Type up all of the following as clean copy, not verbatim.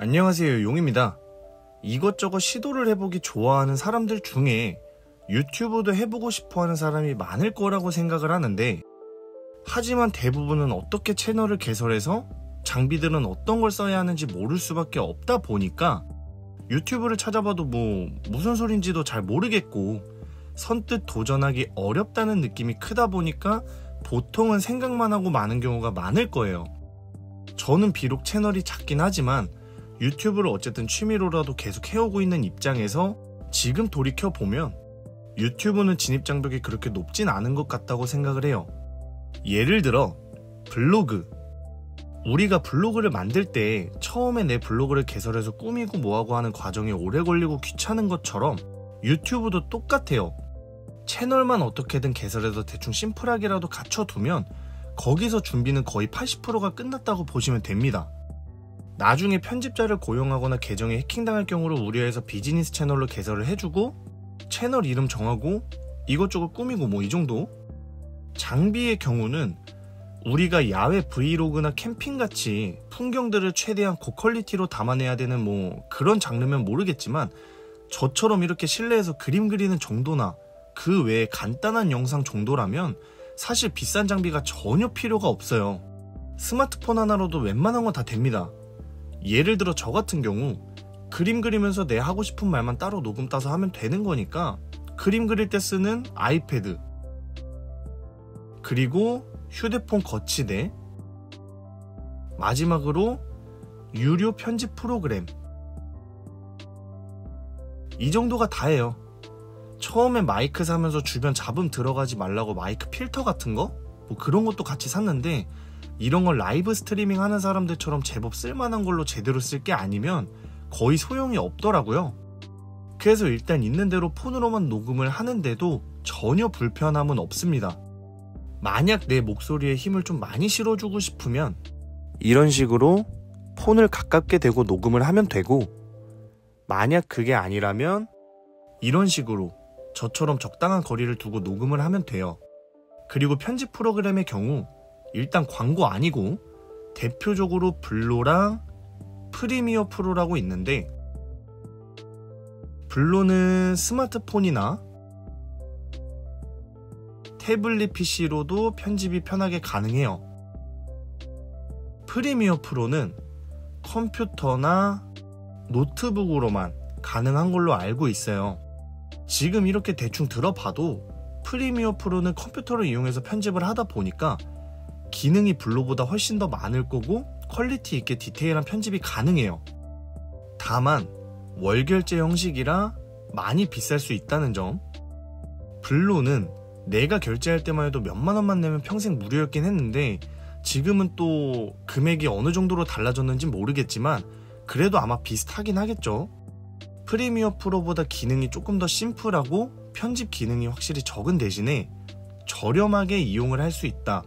안녕하세요, 용입니다. 이것저것 시도를 해보기 좋아하는 사람들 중에 유튜브도 해보고 싶어하는 사람이 많을 거라고 생각을 하는데, 하지만 대부분은 어떻게 채널을 개설해서 장비들은 어떤 걸 써야 하는지 모를 수밖에 없다 보니까 유튜브를 찾아봐도 무슨 소린지도 잘 모르겠고 선뜻 도전하기 어렵다는 느낌이 크다 보니까 보통은 생각만 하고 마는 경우가 많을 거예요. 저는 비록 채널이 작긴 하지만 유튜브를 어쨌든 취미로라도 계속 해오고 있는 입장에서 지금 돌이켜보면 유튜브는 진입장벽이 그렇게 높진 않은 것 같다고 생각을 해요. 예를 들어 블로그. 우리가 블로그를 만들 때 처음에 내 블로그를 개설해서 꾸미고 뭐하고 하는 과정이 오래 걸리고 귀찮은 것처럼 유튜브도 똑같아요. 채널만 어떻게든 개설해서 대충 심플하게라도 갖춰두면 거기서 준비는 거의 80%가 끝났다고 보시면 됩니다. 나중에 편집자를 고용하거나 계정이 해킹당할 경우를 우려해서 비즈니스 채널로 개설을 해주고 채널 이름 정하고 이것저것 꾸미고 이 정도? 장비의 경우는 우리가 야외 브이로그나 캠핑같이 풍경들을 최대한 고퀄리티로 담아내야 되는 그런 장르면 모르겠지만 저처럼 이렇게 실내에서 그림 그리는 정도나 그 외에 간단한 영상 정도라면 사실 비싼 장비가 전혀 필요가 없어요. 스마트폰 하나로도 웬만한 건 다 됩니다. 예를 들어 저 같은 경우 그림 그리면서 내 하고 싶은 말만 따로 녹음 따서 하면 되는 거니까 그림 그릴 때 쓰는 아이패드, 그리고 휴대폰 거치대, 마지막으로 유료 편집 프로그램, 이 정도가 다예요. 처음에 마이크 사면서 주변 잡음 들어가지 말라고 마이크 필터 같은 거? 그런 것도 같이 샀는데 이런 걸 라이브 스트리밍 하는 사람들처럼 제법 쓸만한 걸로 제대로 쓸 게 아니면 거의 소용이 없더라고요. 그래서 일단 있는 대로 폰으로만 녹음을 하는데도 전혀 불편함은 없습니다. 만약 내 목소리에 힘을 좀 많이 실어주고 싶으면 이런 식으로 폰을 가깝게 대고 녹음을 하면 되고, 만약 그게 아니라면 이런 식으로 저처럼 적당한 거리를 두고 녹음을 하면 돼요. 그리고 편집 프로그램의 경우 일단 광고 아니고 대표적으로 블로랑 프리미어 프로라고 있는데, 블로는 스마트폰이나 태블릿 PC로도 편집이 편하게 가능해요. 프리미어 프로는 컴퓨터나 노트북으로만 가능한 걸로 알고 있어요. 지금 이렇게 대충 들어봐도 프리미어 프로는 컴퓨터를 이용해서 편집을 하다 보니까 기능이 블로보다 훨씬 더 많을 거고 퀄리티 있게 디테일한 편집이 가능해요. 다만 월결제 형식이라 많이 비쌀 수 있다는 점. 블로는 내가 결제할 때만 해도 몇만 원만 내면 평생 무료였긴 했는데 지금은 또 금액이 어느 정도로 달라졌는지 모르겠지만 그래도 아마 비슷하긴 하겠죠. 프리미어 프로보다 기능이 조금 더 심플하고 편집 기능이 확실히 적은 대신에 저렴하게 이용을 할 수 있다.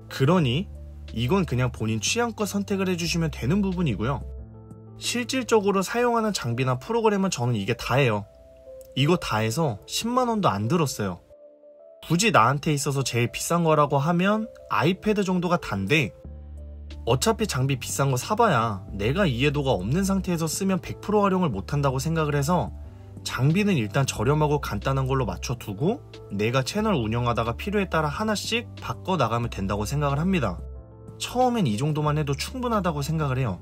그러니 이건 그냥 본인 취향껏 선택을 해주시면 되는 부분이고요. 실질적으로 사용하는 장비나 프로그램은 저는 이게 다예요. 이거 다 해서 10만 원도 안 들었어요. 굳이 나한테 있어서 제일 비싼 거라고 하면 아이패드 정도가 단데, 어차피 장비 비싼 거 사봐야 내가 이해도가 없는 상태에서 쓰면 100% 활용을 못한다고 생각을 해서 장비는 일단 저렴하고 간단한 걸로 맞춰두고 내가 채널 운영하다가 필요에 따라 하나씩 바꿔 나가면 된다고 생각을 합니다. 처음엔 이 정도만 해도 충분하다고 생각을 해요.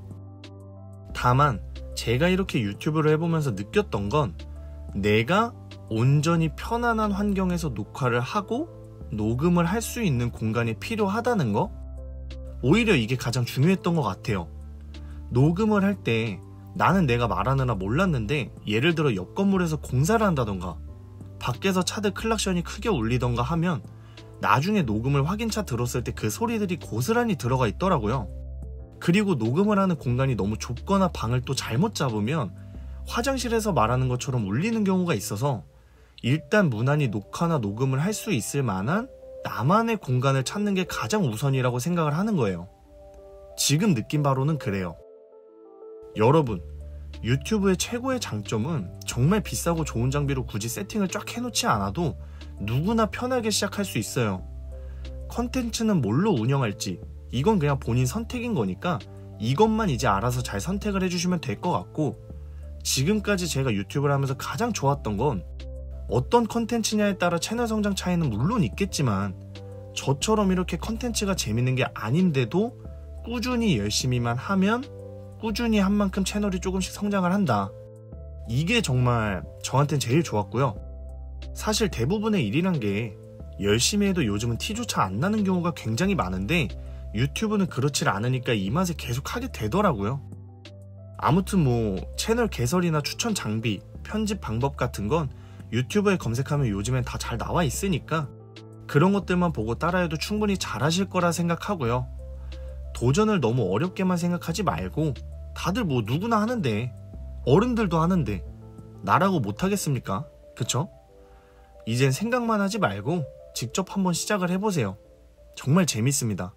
다만 제가 이렇게 유튜브를 해보면서 느꼈던 건 내가 온전히 편안한 환경에서 녹화를 하고 녹음을 할 수 있는 공간이 필요하다는 거? 오히려 이게 가장 중요했던 것 같아요. 녹음을 할 때 나는 내가 말하느라 몰랐는데 예를 들어 옆 건물에서 공사를 한다던가 밖에서 차들 클락션이 크게 울리던가 하면 나중에 녹음을 확인차 들었을 때 그 소리들이 고스란히 들어가 있더라고요. 그리고 녹음을 하는 공간이 너무 좁거나 방을 또 잘못 잡으면 화장실에서 말하는 것처럼 울리는 경우가 있어서 일단 무난히 녹화나 녹음을 할 수 있을 만한 나만의 공간을 찾는 게 가장 우선이라고 생각을 하는 거예요. 지금 느낀 바로는 그래요. 여러분, 유튜브의 최고의 장점은 정말 비싸고 좋은 장비로 굳이 세팅을 쫙 해놓지 않아도 누구나 편하게 시작할 수 있어요. 컨텐츠는 뭘로 운영할지 이건 그냥 본인 선택인 거니까 이것만 이제 알아서 잘 선택을 해주시면 될 것 같고, 지금까지 제가 유튜브를 하면서 가장 좋았던 건 어떤 컨텐츠냐에 따라 채널 성장 차이는 물론 있겠지만 저처럼 이렇게 컨텐츠가 재밌는 게 아닌데도 꾸준히 열심히만 하면 꾸준히 한 만큼 채널이 조금씩 성장을 한다. 이게 정말 저한테는 제일 좋았고요. 사실 대부분의 일이란 게 열심히 해도 요즘은 티조차 안 나는 경우가 굉장히 많은데 유튜브는 그렇지 않으니까 이 맛에 계속 하게 되더라고요. 아무튼 뭐 채널 개설이나 추천 장비, 편집 방법 같은 건 유튜브에 검색하면 요즘엔 다 잘 나와 있으니까 그런 것들만 보고 따라해도 충분히 잘하실 거라 생각하고요. 도전을 너무 어렵게만 생각하지 말고 다들 뭐 누구나 하는데, 어른들도 하는데 나라고 못하겠습니까? 그쵸? 이젠 생각만 하지 말고 직접 한번 시작을 해보세요. 정말 재밌습니다.